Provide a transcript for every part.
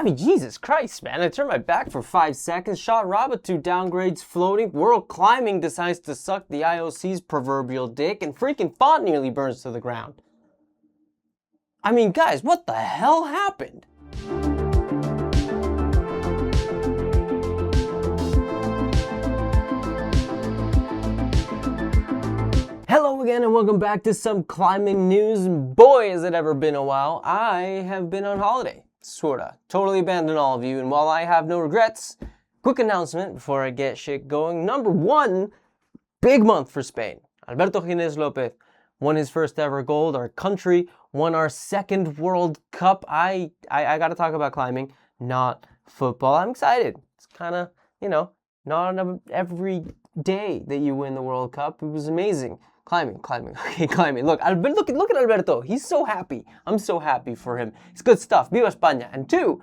I mean, Jesus Christ, man. I turned my back for 5 seconds, shot Raboutou downgrades floating, world climbing decides to suck the IOC's proverbial dick, and freaking Font nearly burns to the ground. I mean, guys, what the hell happened? Hello again and welcome back to some climbing news. Boy, has it ever been a while. I have been on holiday. Sorta. Totally abandoned all of you, and while I have no regrets, quick announcement before I get shit going. Number one, big month for Spain. Alberto Gines Lopez won his first ever gold. Our country won our second World Cup. I gotta talk about climbing, not football. I'm excited. It's kind of, not every day that you win the World Cup. It was amazing. Climbing. Okay, climbing. Look at Alberto. He's so happy. I'm so happy for him. It's good stuff. Viva España. And two,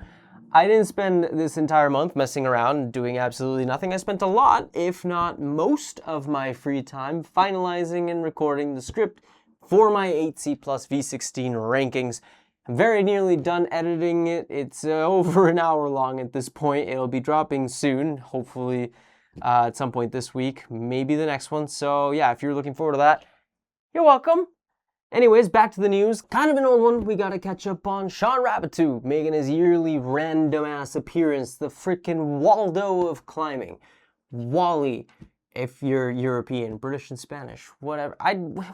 I didn't spend this entire month messing around and doing absolutely nothing. I spent a lot, if not most of my free time, finalizing and recording the script for my 8C plus V16 rankings. I'm very nearly done editing it. It's over an hour long at this point. It'll be dropping soon, hopefully at some point this week, maybe the next one. So yeah, if you're looking forward to that, you're welcome. Anyways, back to the news. Kind of an old one we gotta catch up on. Shawn Raboutou making his yearly random ass appearance. The frickin' Waldo of climbing. Wally, if you're European, British and Spanish, whatever.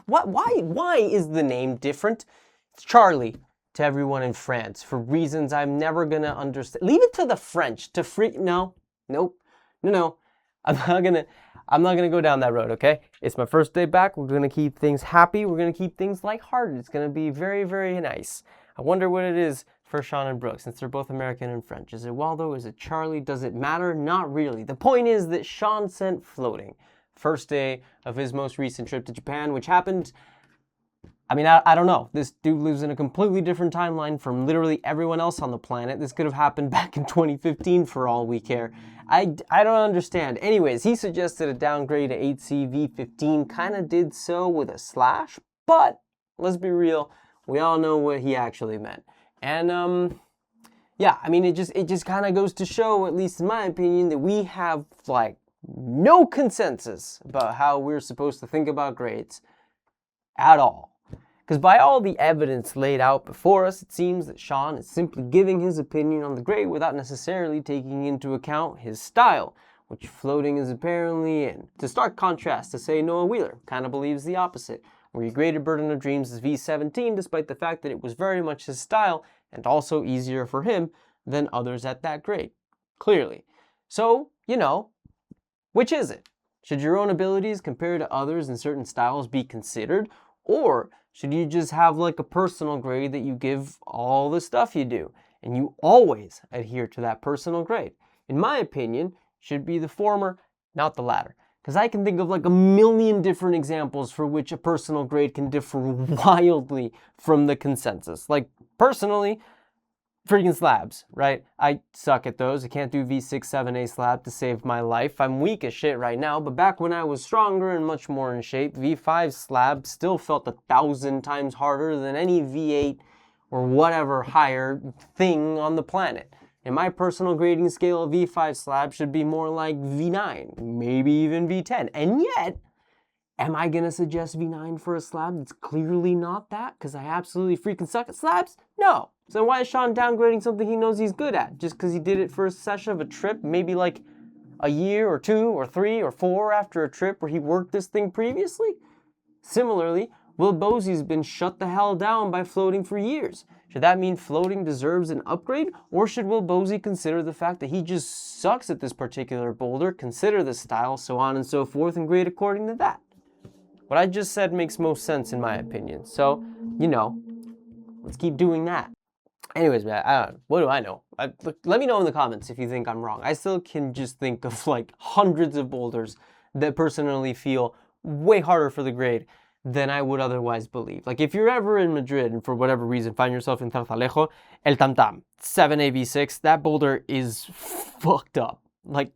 Why is the name different? It's Charlie to everyone in France for reasons I'm never gonna understand. Leave it to the French to No. I'm not gonna go down that road, okay? It's my first day back. We're gonna keep things happy. We're gonna keep things lighthearted. It's gonna be very, very nice. I wonder what it is for Shawn and Brooke, since they're both American and French. Is it Waldo? Is it Charlie? Does it matter? Not really. The point is that Shawn sent floating. First day of his most recent trip to Japan, which happened, I don't know. This dude lives in a completely different timeline from literally everyone else on the planet. This could have happened back in 2015 for all we care. I don't understand. Anyways, he suggested a downgrade to 8C V15. Kind of did so with a slash, but let's be real. We all know what he actually meant. And it just kind of goes to show, at least in my opinion, that we have no consensus about how we're supposed to think about grades at all. Because by all the evidence laid out before us, it seems that Shawn is simply giving his opinion on the grade without necessarily taking into account his style, which floating is apparently in. To stark contrast to, say, Noah Wheeler, kind of believes the opposite, where he graded Burden of Dreams as V17 despite the fact that it was very much his style and also easier for him than others at that grade. Clearly. So, which is it? Should your own abilities compared to others in certain styles be considered? Or should you just have a personal grade that you give all the stuff you do, and you always adhere to that personal grade? In my opinion, should be the former, not the latter. Because I can think of a million different examples for which a personal grade can differ wildly from the consensus. Personally, freaking slabs, right? I suck at those. I can't do V6, 7A slab to save my life. I'm weak as shit right now, but back when I was stronger and much more in shape, V5 slab still felt 1,000 times harder than any V8 or whatever higher thing on the planet. In my personal grading scale, a V5 slab should be more like V9, maybe even V10. And yet, am I gonna suggest V9 for a slab that's clearly not that? Because I absolutely freaking suck at slabs? No. So why is Shawn downgrading something he knows he's good at? Just because he did it for a session of a trip, maybe a year or 2 or 3 or 4 after a trip where he worked this thing previously? Similarly, Will Bosey's been shut the hell down by floating for years. Should that mean floating deserves an upgrade? Or should Will Bosey consider the fact that he just sucks at this particular boulder, consider the style, so on and so forth, and grade according to that? What I just said makes most sense in my opinion. So, let's keep doing that. Anyways, man, what do I know? Let me know in the comments if you think I'm wrong. I still can just think of hundreds of boulders that personally feel way harder for the grade than I would otherwise believe. If you're ever in Madrid and for whatever reason find yourself in Tarzalejo, El Tam Tam, 7A V6, that boulder is fucked up.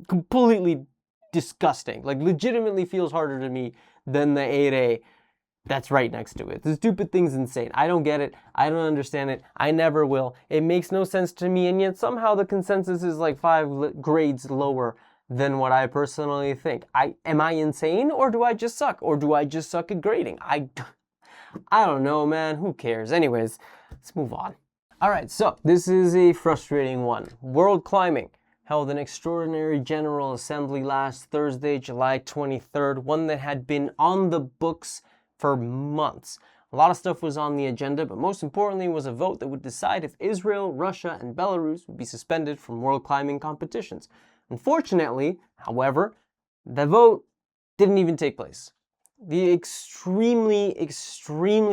Completely disgusting. Legitimately feels harder to me than the 8A that's right next to it. The stupid thing's insane. I don't get it. I don't understand it. I never will. It makes no sense to me, and yet somehow the consensus is like 5 grades lower than what I personally think. Am I insane, or do I just suck? Or do I just suck at grading? I don't know, man. Who cares? Anyways, let's move on. All right, so this is a frustrating one. World Climbing held an extraordinary General Assembly last Thursday, July 23rd, one that had been on the books for months. A lot of stuff was on the agenda, but most importantly was a vote that would decide if Israel, Russia, and Belarus would be suspended from world climbing competitions. Unfortunately, however, the vote didn't even take place. The extremely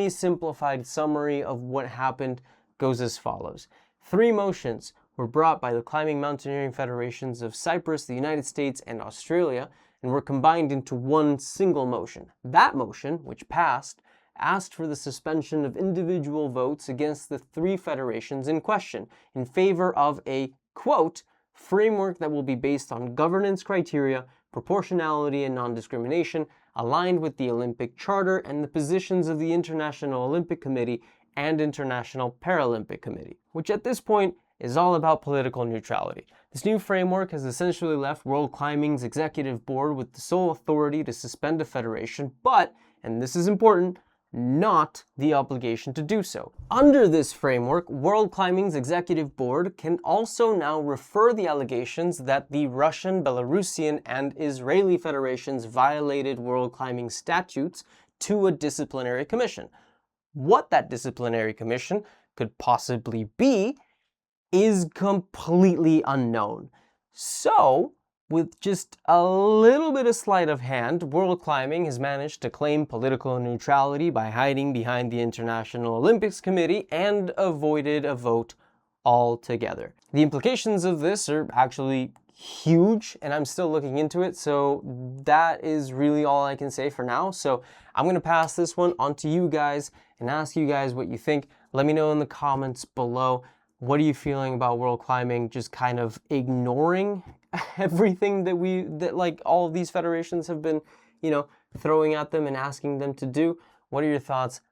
simplified summary of what happened goes as follows. 3 motions were brought by the climbing mountaineering federations of Cyprus, the United States, and Australia, and were combined into one single motion. That motion, which passed, asked for the suspension of individual votes against the 3 federations in question, in favor of a, quote, framework that will be based on governance criteria, proportionality, and non-discrimination, aligned with the Olympic Charter and the positions of the International Olympic Committee and International Paralympic Committee, which at this point is all about political neutrality. This new framework has essentially left World Climbing's executive board with the sole authority to suspend a federation, but, and this is important, not the obligation to do so. Under this framework, World Climbing's executive board can also now refer the allegations that the Russian, Belarusian, and Israeli federations violated World Climbing statutes to a disciplinary commission. What that disciplinary commission could possibly be is completely unknown. So, with just a little bit of sleight of hand, World Climbing has managed to claim political neutrality by hiding behind the International Olympics Committee and avoided a vote altogether. The implications of this are actually huge, and I'm still looking into it, so that is really all I can say for now. So I'm going to pass this one on to you guys and ask you guys what you think. Let me know in the comments below. What are you feeling about World Climbing just kind of ignoring everything that like all of these federations have been, you know, throwing at them and asking them to do? What are your thoughts?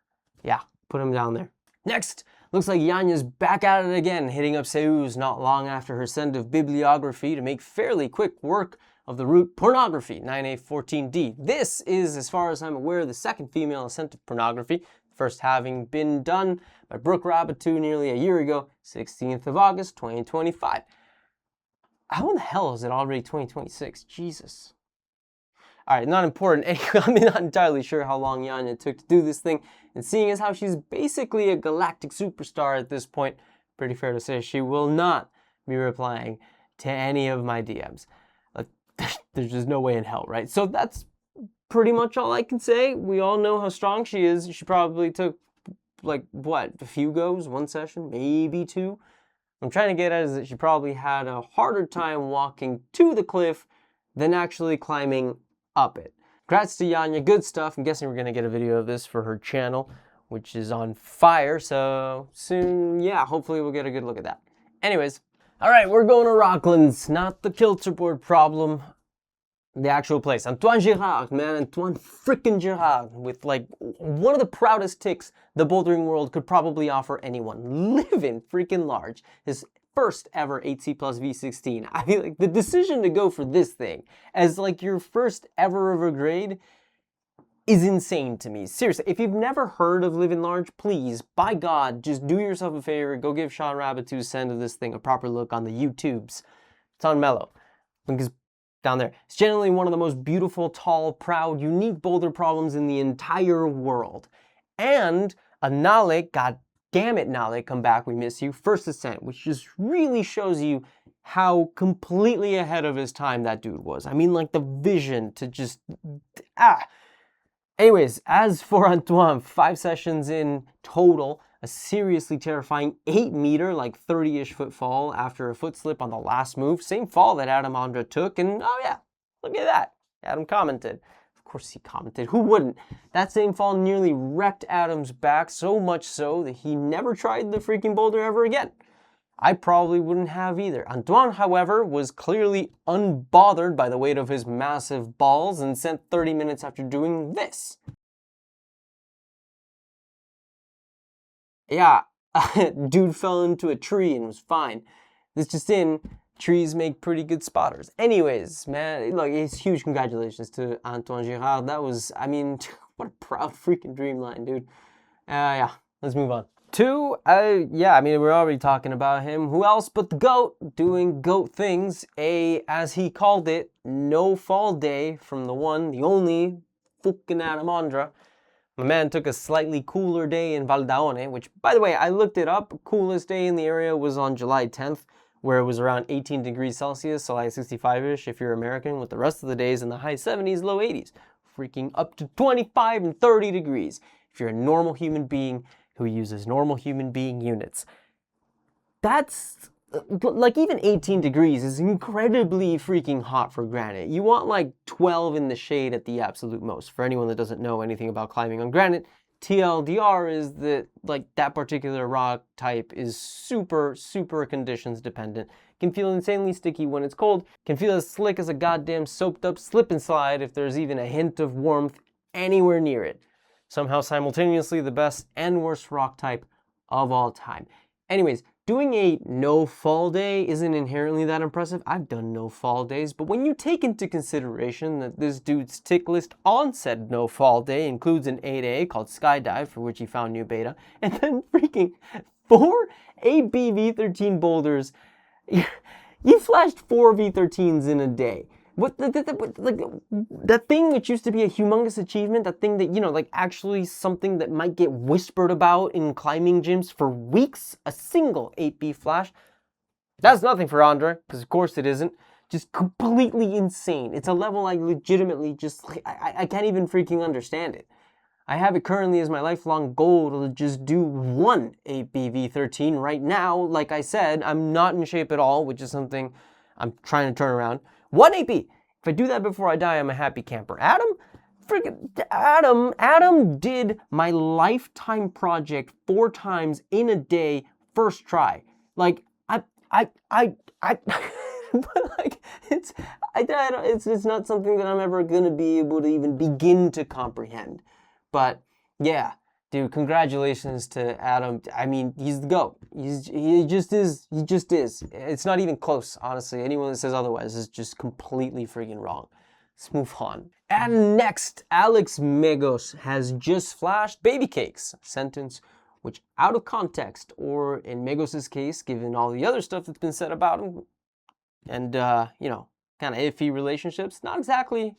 Yeah, put them down there. Next, looks like Janja's back at it again, hitting up Seus not long after her send of bibliography to make fairly quick work of the route Pornographie 9A14D. This is, as far as I'm aware, the second female ascent of Pornographie, first having been done by Brooke Raboutou nearly a year ago, 16th of August, 2025. How in the hell is it already 2026? Jesus. Alright, not important. Anyway, I'm not entirely sure how long Janja took to do this thing, and seeing as how she's basically a galactic superstar at this point, pretty fair to say she will not be replying to any of my DMs. There's just no way in hell, right? So that's pretty much all I can say. We all know how strong she is. She probably took, like, what, a few goes, 1 session, maybe 2. What I'm trying to get at is that she probably had a harder time walking to the cliff than actually climbing up it. Congrats to Janja, good stuff. I'm guessing we're going to get a video of this for her channel, which is on fire, so soon, yeah, hopefully we'll get a good look at that. Anyways, alright, we're going to Rocklands, not the kilterboard problem, the actual place. Antoine Girard, man, Antoine frickin' Girard, with like one of the proudest ticks the bouldering world could probably offer anyone. Livin freaking large. His first ever 8C plus V16. I mean, like, the decision to go for this thing as like your first ever of a grade is insane to me. Seriously, if you've never heard of Livin Large, please, by God, just do yourself a favor, go give Shauna Raboutou send of this thing a proper look on the YouTubes. It's on Mellow. Because down there. It's generally one of the most beautiful, tall, proud, unique boulder problems in the entire world. And a Nale, god damn it Nale, come back, we miss you, first ascent, which just really shows you how completely ahead of his time that dude was. I mean, like, the vision to just, Anyways, as for Antoine, 5 sessions in total, a seriously terrifying 8-meter, like 30-ish foot fall after a foot slip on the last move. Same fall that Ondra took, and oh yeah, look at that. Adam commented. Of course he commented, who wouldn't? That same fall nearly wrecked Adam's back, so much so that he never tried the freaking boulder ever again. I probably wouldn't have either. Antoine, however, was clearly unbothered by the weight of his massive balls and sent 30 minutes after doing this. Yeah, dude fell into a tree and was fine. This just in, trees make pretty good spotters. Anyways, man, look, it's huge congratulations to Antoine Girard. That was, I mean, what a proud freaking dreamline, dude. Yeah, let's move on. Two, yeah, I mean, we're already talking about him. Who else but the GOAT doing GOAT things? As he called it, no fall day from the one, the only, fucking Adam Ondra. My man took a slightly cooler day in Valdaone, which, by the way, I looked it up. Coolest day in the area was on July 10th, where it was around 18 degrees Celsius, so like 65-ish if you're American, with the rest of the days in the high 70s, low 80s. Freaking up to 25 and 30 degrees if you're a normal human being who uses normal human being units. That's, like, even 18 degrees is incredibly freaking hot for granite. You want like 12 in the shade at the absolute most. For anyone that doesn't know anything about climbing on granite, TLDR is that, like, that particular rock type is super, super conditions dependent. Can feel insanely sticky when it's cold, can feel as slick as a goddamn soaped up slip and slide if there's even a hint of warmth anywhere near it. Somehow simultaneously the best and worst rock type of all time. Anyways, doing a no fall day isn't inherently that impressive. I've done no fall days, but when you take into consideration that this dude's tick list on said no fall day includes an 8A called Skydive, for which he found new beta, and then freaking 4 AB V13 boulders, you flashed 4 V13s in a day. What that thing which used to be a humongous achievement, that thing that, you know, like actually something that might get whispered about in climbing gyms for weeks, a single 8B flash, that's nothing for Ondra, because of course it isn't. Just completely insane. It's a level I legitimately just, I can't even freaking understand it. I have it currently as my lifelong goal to just do one 8B V13 right now. Like I said, I'm not in shape at all, which is something I'm trying to turn around. 1 AP. If I do that before I die, I'm a happy camper. Adam did my lifetime project 4 times in a day, first try. Like, but like, it's not something that I'm ever gonna be able to even begin to comprehend. But yeah, dude, congratulations to Adam. I mean, he's the GOAT. He just is. He just is. It's not even close, honestly. Anyone that says otherwise is just completely freaking wrong. Let's move on. And next, Alex Megos has just flashed Baby Cakes, a sentence which, out of context, or in Megos' case, given all the other stuff that's been said about him, and, you know, kind of iffy relationships, not exactly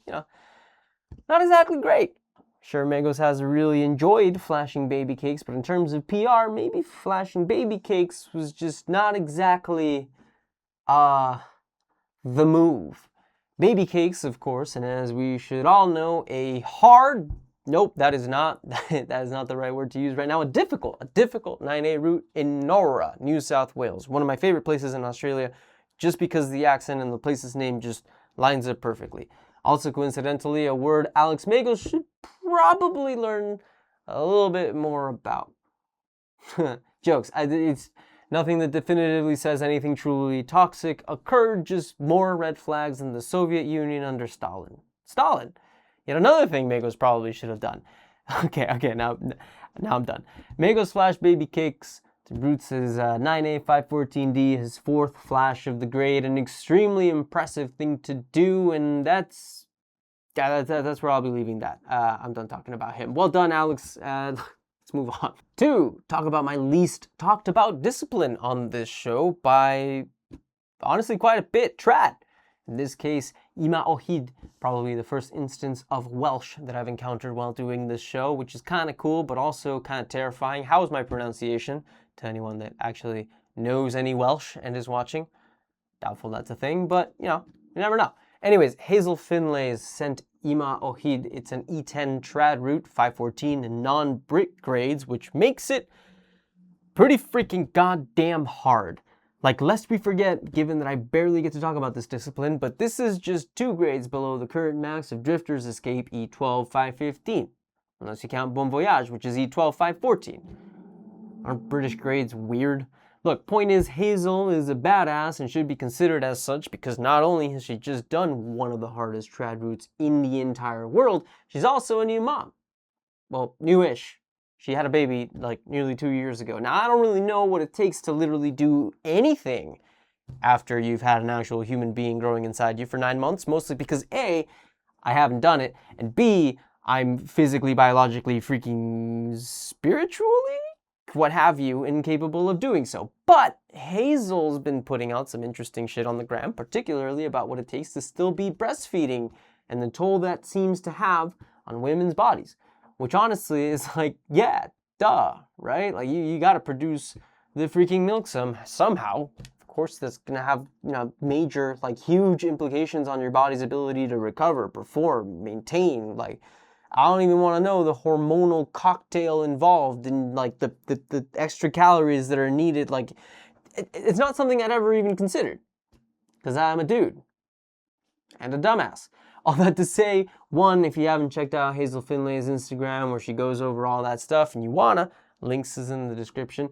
great. Sure, Megos has really enjoyed flashing Baby Cakes, but in terms of PR, maybe flashing Baby Cakes was just not exactly, the move. Baby Cakes, of course, and as we should all know, nope, that is not the right word to use right now, a difficult 9A route in Nora, New South Wales. One of my favorite places in Australia, just because the accent and the place's name just lines up perfectly. Also, coincidentally, a word Alex Megos should probably learn a little bit more about. Jokes. It's nothing that definitively says anything truly toxic occurred, just more red flags in the Soviet Union under Stalin. Yet another thing Megos probably should have done. Okay, now I'm done. Megos flash Baby Cakes. Roots is 9A 514D, his 4th flash of the grade, an extremely impressive thing to do, and that's where I'll be leaving that. I'm done talking about him. Well done, Alex. Let's move on. 2, talk about my least talked about discipline on this show by, honestly, quite a bit, trad. In this case, Ima Ohid, probably the first instance of Welsh that I've encountered while doing this show, which is kind of cool, but also kind of terrifying. How is my pronunciation? To anyone that actually knows any Welsh and is watching. Doubtful that's a thing, but, you know, you never know. Anyways, Hazel Findlay sent Ima Ohid. It's an E10 trad route, 514 in non-brick grades, which makes it pretty freaking goddamn hard. Like, lest we forget, given that I barely get to talk about this discipline, but this is just 2 grades below the current max of Drifter's Escape E12 515. Unless you count Bon Voyage, which is E12 514. Aren't British grades weird? Look, point is, Hazel is a badass and should be considered as such because not only has she just done one of the hardest trad routes in the entire world, she's also a new mom. Well, newish. She had a baby like nearly 2 years ago. Now, I don't really know what it takes to literally do anything after you've had an actual human being growing inside you for 9 months, mostly because A, I haven't done it, and B, I'm physically, biologically, freaking spiritually, what have you, incapable of doing so. But Hazel's been putting out some interesting shit on the gram, particularly about what it takes to still be breastfeeding and the toll that seems to have on women's bodies. Which honestly is like, yeah, duh, right? Like you gotta produce the freaking milk somehow. Of course, that's gonna have, you know, major, like huge implications on your body's ability to recover, perform, maintain. Like, I don't even want to know the hormonal cocktail involved in like the extra calories that are needed. Like, it's not something I'd ever even considered because I'm a dude and a dumbass. All that to say, one, if you haven't checked out Hazel Findlay's Instagram where she goes over all that stuff and you wanna, links is in the description.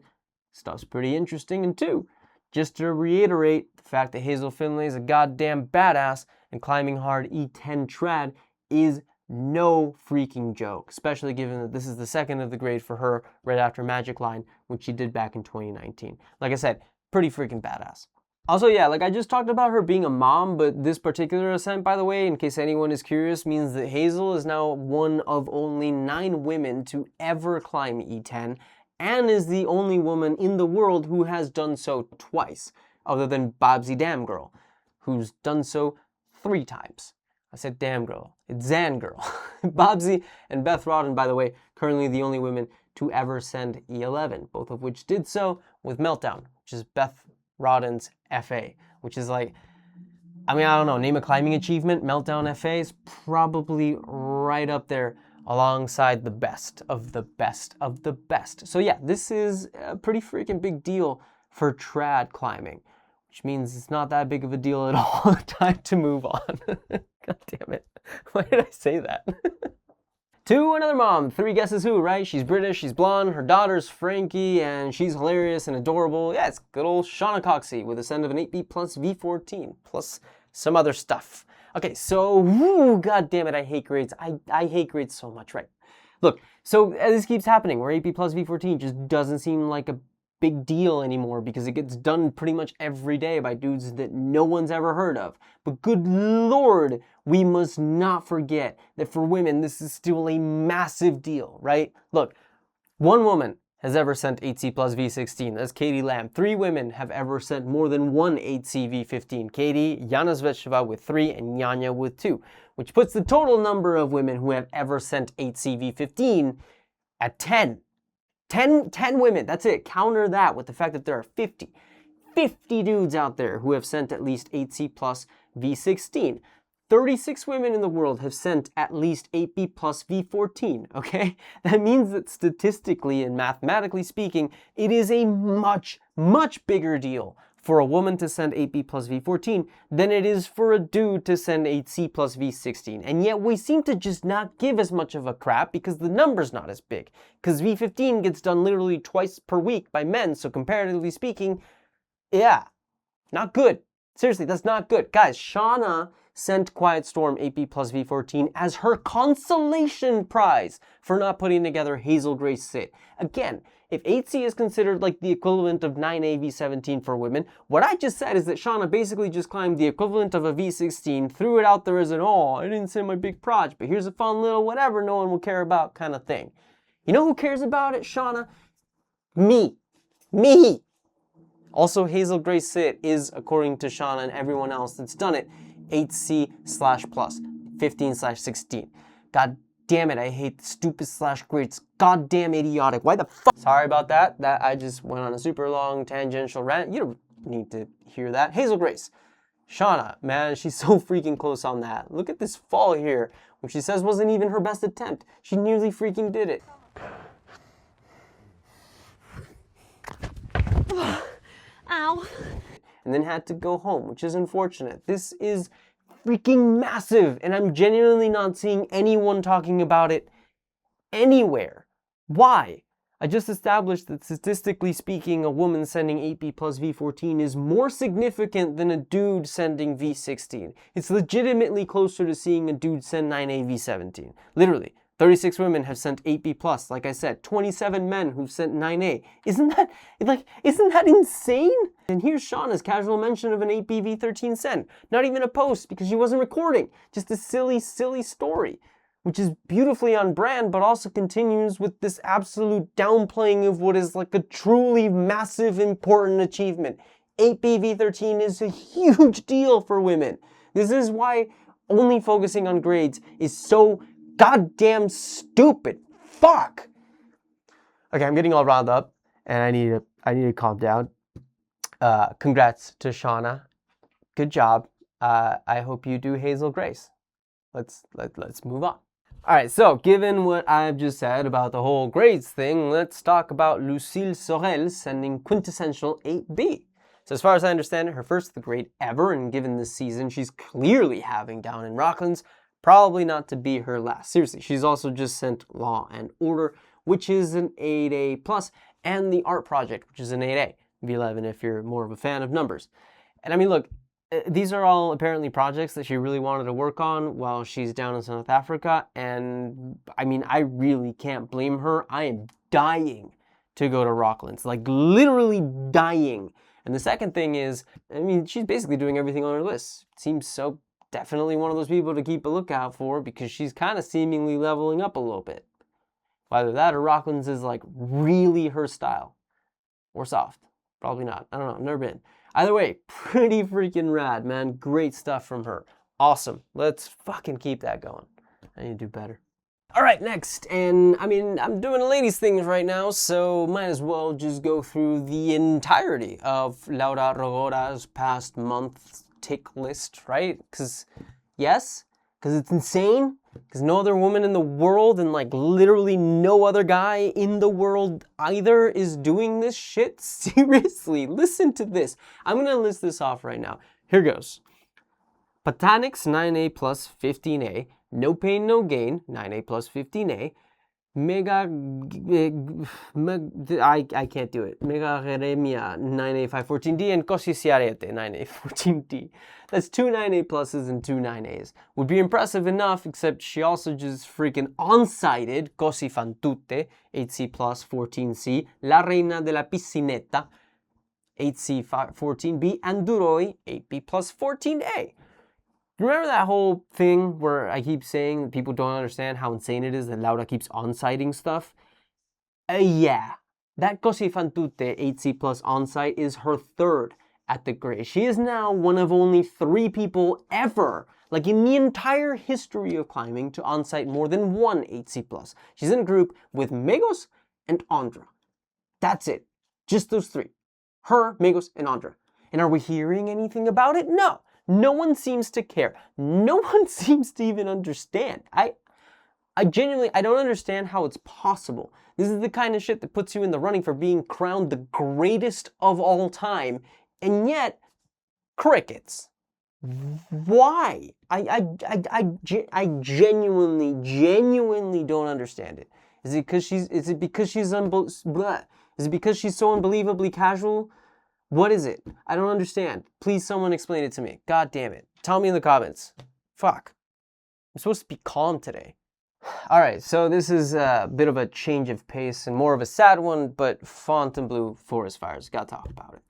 Stuff's pretty interesting. And two, just to reiterate the fact that Hazel Findlay is a goddamn badass and climbing hard E10 trad is no freaking joke, especially given that this is the second of the grade for her right after Magic Line, which she did back in 2019. Like I said, pretty freaking badass. Also, yeah, like I just talked about her being a mom, but this particular ascent, by the way, in case anyone is curious, means that Hazel is now one of only 9 women to ever climb E10, and is the only woman in the world who has done so twice, other than Bobsy Damn Girl, who's done so 3 times. I said damn girl, it's Zan Girl. Bobsy and Beth Rodden, by the way, currently the only women to ever send E11, both of which did so with Meltdown, which is Beth Rodden's FA, which is like, I mean, I don't know, name a climbing achievement, Meltdown FA is probably right up there alongside the best of the best of the best. So yeah, this is a pretty freaking big deal for trad climbing, which means it's not that big of a deal at all. Time to move on. God damn it. Why did I say that? To another mom, 3 guesses who, right? She's British, she's blonde, her daughter's Frankie, and she's hilarious and adorable. Yeah, it's good old Shauna Coxsey with a send of an 8B plus V14, plus some other stuff. Okay, so, woo, god damn it, I hate grades. I hate grades so much, right? Look, so this keeps happening, where 8B plus V14 just doesn't seem like a big deal anymore because it gets done pretty much every day by dudes that no one's ever heard of. But good lord, we must not forget that for women, this is still a massive deal, right? Look, 1 woman has ever sent 8C plus V16. That's Katie Lamb. 3 women have ever sent more than 1 8C V15. Katie, Yana Zvecheva with 3, and Janja with 2, which puts the total number of women who have ever sent 8C V15 at 10. 10 women, that's it. Counter that with the fact that there are 50 dudes out there who have sent at least 8C plus V16. 36 women in the world have sent at least 8B plus V14, okay? That means that statistically and mathematically speaking, it is a much, much bigger deal for a woman to send 8B plus V14 than it is for a dude to send 8C plus V16. And yet we seem to just not give as much of a crap because the number's not as big. Because V15 gets done literally twice per week by men, so comparatively speaking, yeah, not good. Seriously, that's not good. Guys, Shauna sent Quiet Storm 8B plus V14 as her consolation prize for not putting together Hazel Grace Sit. Again, if 8C is considered like the equivalent of 9A V17 for women, what I just said is that Shauna basically just climbed the equivalent of a V16, threw it out there as an, oh, I didn't send my big proj, but here's a fun little whatever no one will care about kind of thing. You know who cares about it, Shauna? Me. Also, Hazel Grace Sit is, according to Shauna and everyone else that's done it, 8C/plus, 15/16. God damn it, I hate the stupid /grades. Goddamn idiotic. Why the fuck? Sorry about that. I just went on a super long tangential rant. You don't need to hear that. Hazel Grace. Shauna, man, she's so freaking close on that. Look at this fall here, which she says wasn't even her best attempt. She nearly freaking did it. Ow. And then had to go home, which is unfortunate. This is freaking massive, and I'm genuinely not seeing anyone talking about it anywhere. Why? I just established that statistically speaking, a woman sending 8B plus V14 is more significant than a dude sending V16. It's legitimately closer to seeing a dude send 9A V17. Literally. 36 women have sent 8B+. Like I said, 27 men who've sent 9A. Isn't that insane? And here's Shauna's casual mention of an 8B V13 send. Not even a post because she wasn't recording. Just a silly, silly story, which is beautifully on brand, but also continues with this absolute downplaying of what is like a truly massive, important achievement. 8B V13 is a huge deal for women. This is why only focusing on grades is so goddamn stupid. Fuck. Okay, I'm getting all riled up, and I need to calm down. Congrats to Shauna. Good job. I hope you do Hazel Grace. Let's move on. All right, so given what I've just said about the whole grades thing, let's talk about Lucille Saurel sending Quintessential 8B. So as far as I understand it, her first grade ever, and given this season she's clearly having down in Rocklands, probably not to be her last. Seriously, she's also just sent Law and Order, which is an 8A+, and the Art Project, which is an 8A, V11 if you're more of a fan of numbers. And I mean, look, these are all apparently projects that she really wanted to work on while she's down in South Africa, and I mean, I really can't blame her. I am dying to go to Rocklands, like literally dying. And the second thing is, I mean, she's basically doing everything on her list. Seems so definitely one of those people to keep a lookout for because she's kind of seemingly leveling up a little bit. Either that or Rocklands is like really her style. Or soft. Probably not. I don't know. I've never been. Either way, pretty freaking rad, man. Great stuff from her. Awesome. Let's fucking keep that going. I need to do better. Alright, next. And I mean, I'm doing ladies things right now, so might as well just go through the entirety of Laura Rogora's past month's tick list, right? Because, yes, because it's insane. Because no other woman in the world and like literally no other guy in the world either is doing this shit. Seriously, listen to this. I'm going to list this off right now. Here goes. Botanics 9A plus 15A. No Pain No Gain 9A plus 15A. I can't do it. Megaremia 9A 514D and Cosiciarete 9A 14D. That's 2 9A pluses and 2 9As. Would be impressive enough, except she also just freaking on-sited Cosi fan tutte 8C plus 14C, La Reina de la Piscinetta 8C 14B, and Duroi 8B plus 14A. Remember that whole thing where I keep saying that people don't understand how insane it is that Laura keeps on-siting stuff? Yeah. That Cosi fan tutte 8C plus on-site is her third at the grade. She is now one of only 3 people ever, like in the entire history of climbing, to on-site more than one 8C plus. She's in a group with Megos and Ondra. That's it. Just those 3. Her, Megos, and Ondra. And are we hearing anything about it? No. No one seems to care. No one seems to even understand. I genuinely, I don't understand how it's possible. This is the kind of shit that puts you in the running for being crowned the greatest of all time, and yet, crickets. Why? I genuinely don't understand it. Is it because she's so unbelievably casual? What is it? I don't understand. Please someone explain it to me. God damn it. Tell me in the comments. Fuck. I'm supposed to be calm today. Alright, so this is a bit of a change of pace and more of a sad one, but Fontainebleau forest fires. Gotta talk about it.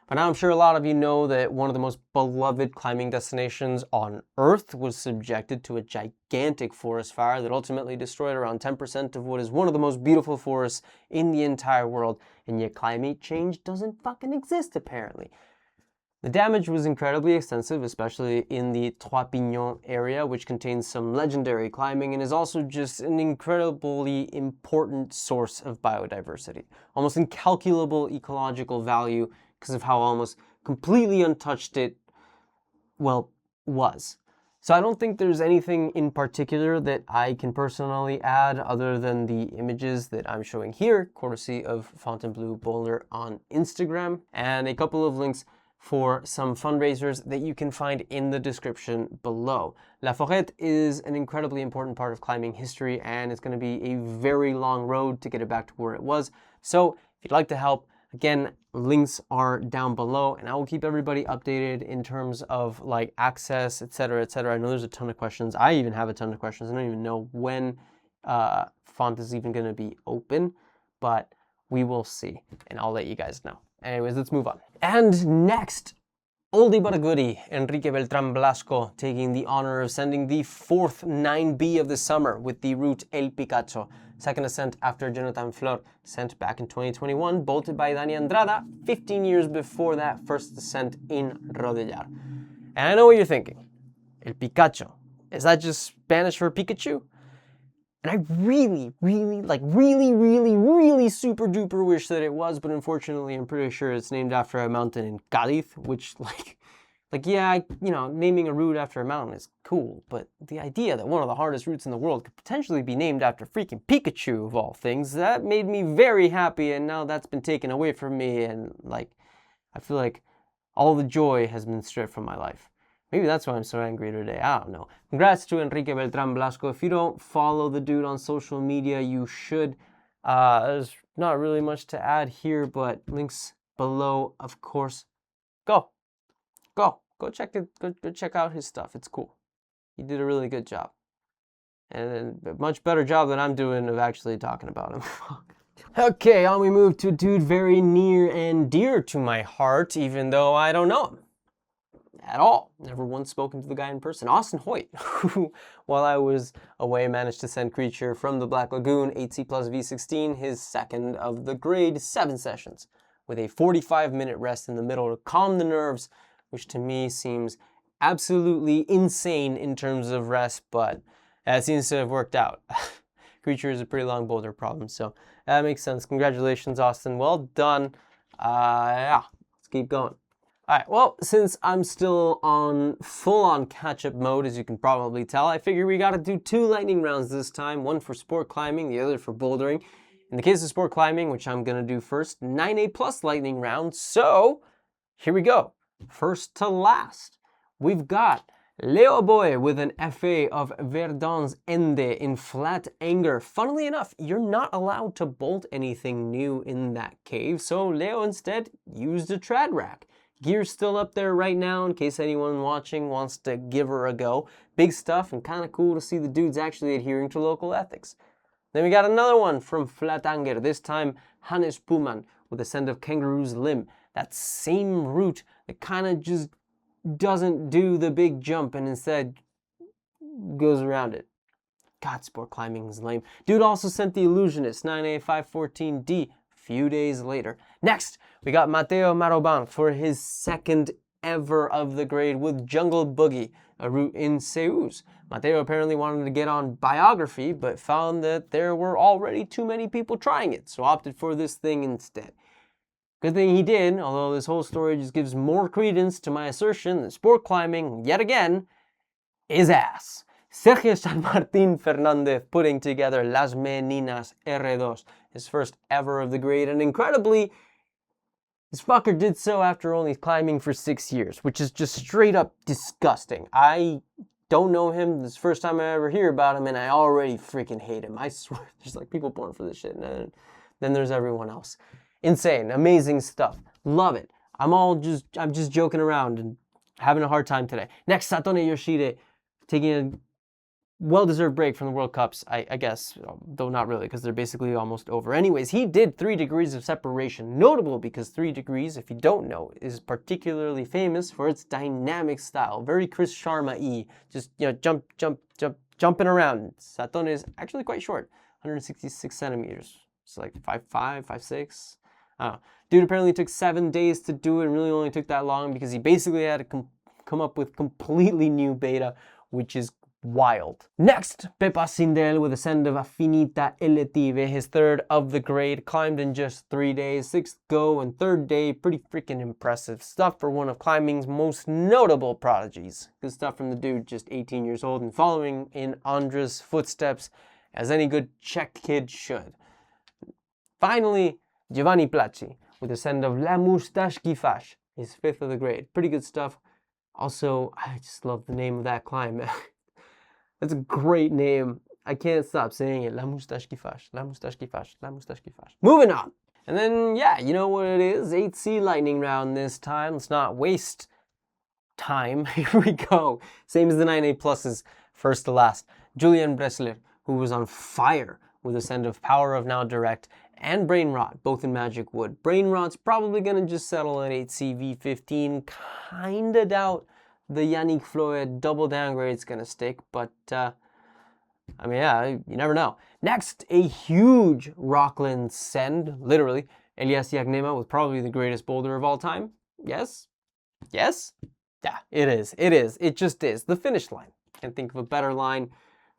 But now I'm sure a lot of you know that one of the most beloved climbing destinations on Earth was subjected to a gigantic forest fire that ultimately destroyed around 10% of what is one of the most beautiful forests in the entire world, and yet climate change doesn't fucking exist apparently. The damage was incredibly extensive, especially in the Trois Pignons area, which contains some legendary climbing and is also just an incredibly important source of biodiversity. Almost incalculable ecological value because of how almost completely untouched it, well, was. So I don't think there's anything in particular that I can personally add other than the images that I'm showing here, courtesy of Fontainebleau Boulder on Instagram, and a couple of links for some fundraisers that you can find in the description below. La Forêt is an incredibly important part of climbing history, and it's going to be a very long road to get it back to where it was. So if you'd like to help, again, links are down below, and I will keep everybody updated in terms of like access, etc., etc. I know there's a ton of questions. I even have a ton of questions. I don't even know when font is even going to be open, but we will see, and I'll let you guys know. Anyways, let's move on. And next, oldie but a goodie, Enrique Beltran Blasco taking the honor of sending the 4th 9B of the summer with the route El Picacho. Second ascent after Jonathan Flor, sent back in 2021, bolted by Dani Andrada 15 years before that first ascent in Rodellar. And I know what you're thinking. El Picacho. Is that just Spanish for Pikachu? And I really super duper wish that it was, but unfortunately I'm pretty sure it's named after a mountain in Cádiz, which yeah, you know, naming a route after a mountain is cool, but the idea that one of the hardest routes in the world could potentially be named after freaking Pikachu of all things, that made me very happy, and now that's been taken away from me, and like, I feel like all the joy has been stripped from my life. Maybe that's why I'm so angry today. I don't know. Congrats to Enrique Beltran Blasco. If you don't follow the dude on social media, you should. There's not really much to add here, but links below, of course. Go check it. Go check out his stuff. It's cool. He did a really good job, and a much better job than I'm doing of actually talking about him. Okay, on we move to a dude very near and dear to my heart, even though I don't know him at all. Never once spoken to the guy in person. Austin Hoyt, who, while I was away, managed to send Creature from the Black Lagoon 8C plus V16, his second of the grade, 7 sessions, with a 45-minute rest in the middle to calm the nerves, which to me seems absolutely insane in terms of rest, but that seems to have worked out. Creature is a pretty long boulder problem, so that makes sense. Congratulations, Austin. Well done. Yeah, let's keep going. Alright, well, since I'm still on full-on catch-up mode, as you can probably tell, I figure we gotta do 2 lightning rounds this time, one for sport climbing, the other for bouldering. In the case of sport climbing, which I'm gonna do first, 9A plus lightning round, so here we go. First to last, we've got Leo Boy with an FA of Verdun's Ende in flat anger. Funnily enough, you're not allowed to bolt anything new in that cave, so Leo instead used a trad rack. Gear's still up there right now in case anyone watching wants to give her a go. Big stuff and kind of cool to see the dudes actually adhering to local ethics. Then we got another one from Flatanger, this time Hannes Puman with a send of Kangaroo's Limb. That same route that kind of just doesn't do the big jump and instead goes around it. God, sport climbing is lame. Dude also sent the Illusionist 9A514D few days later. Next, we got Mateo Maroban for his second ever of the grade with Jungle Boogie, a route in Seus. Mateo apparently wanted to get on biography, but found that there were already too many people trying it, so opted for this thing instead. Good thing he did, although this whole story just gives more credence to my assertion that sport climbing, yet again, is ass. Sergio San Martín Fernandez putting together Las Meninas R2, his first ever of the grade, and incredibly, this fucker did so after only climbing for 6 years, which is just straight up disgusting. I don't know him, this is the first time I ever hear about him, and I already freaking hate him. I swear, there's like people born for this shit, and then there's everyone else. Insane, amazing stuff, love it. I'm just joking around and having a hard time today. Next, Satone Yoshide taking a well-deserved break from the World Cups, I guess, though not really, because they're basically almost over. Anyways, he did 3 degrees of separation, notable because 3 degrees, if you don't know, is particularly famous for its dynamic style, very Chris Sharma-y, just, you know, jumping around. Satone is actually quite short, 166 centimeters. It's like 5'5", 5'6". Dude apparently took 7 days to do it, and really only took that long because he basically had to come up with completely new beta, which is wild. Next, Pepa Sindel with a send of Affinita Eletive, his third of the grade, climbed in just 3 days, 6th go and 3rd day, pretty freaking impressive stuff for one of climbing's most notable prodigies. Good stuff from the dude, just 18 years old and following in Ondra's footsteps, as any good Czech kid should. Finally, Giovanni Placci with a send of La Moustache qui Fâche, his 5th of the grade. Pretty good stuff. Also, I just love the name of that climb. That's a great name. I can't stop saying it. La Moustache qui Fâche, La Moustache qui Fâche, La Moustache qui Fâche. Moving on. And then, yeah, you know what it is. 8C lightning round this time. Let's not waste time. Here we go. Same as the 9A pluses, first to last. Julian Bressler who was on fire with a send of Power of Now Direct and Brain Rot, both in Magic Wood. Brain Rot's probably going to just settle at 8C V15. Kinda doubt the Yannick Floyd double downgrade's going to stick, but I mean, yeah, you never know. Next, a huge Rockland send, literally. Elias Yagnema was probably the greatest boulder of all time. Yes? Yes? Yeah, it is. It is. It just is. The finish line. Can't think of a better line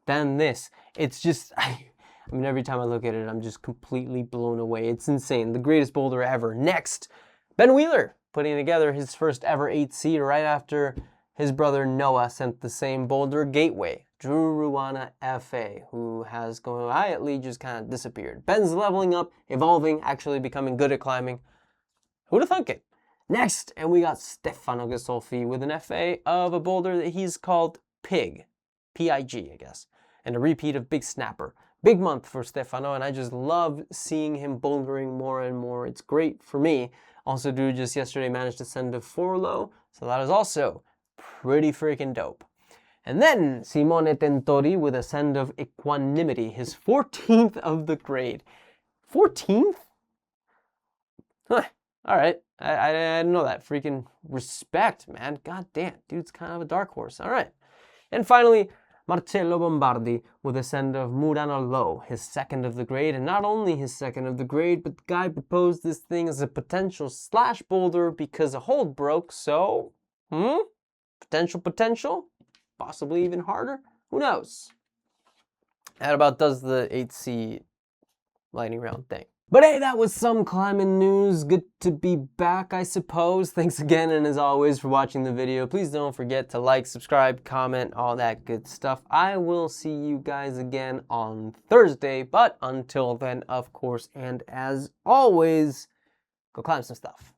than this. It's just, I mean, every time I look at it, I'm just completely blown away. It's insane. The greatest boulder ever. Next, Ben Wheeler, putting together his first ever 8C right after his brother Noah sent the same boulder. Gateway, Drew Ruana FA, who has quietly just kind of disappeared. Ben's leveling up, evolving, actually becoming good at climbing. Who'd have thunk it? Next, and we got Stefano Gasolfi with an FA of a boulder that he's called Pig. P-I-G, I guess. And a repeat of Big Snapper. Big month for Stefano, and I just love seeing him bouldering more and more. It's great for me. Also, dude just yesterday managed to send a 4-low, so that is also pretty freaking dope. And then Simone Tentori with a send of Equanimity, his 14th of the grade. 14th? Huh. All right. I didn't know that. Freaking respect, man. God damn. Dude's kind of a dark horse. All right. And finally, Marcello Bombardi with a send of Murano Low, his 2nd of the grade. And not only his 2nd of the grade, but the guy proposed this thing as a potential slash boulder because a hold broke. So, potential? Possibly even harder? Who knows? That about does the 8C lightning round thing. But hey, that was some climbing news. Good to be back, I suppose. Thanks again, and as always, for watching the video. Please don't forget to like, subscribe, comment, all that good stuff. I will see you guys again on Thursday, but until then, of course, and as always, go climb some stuff.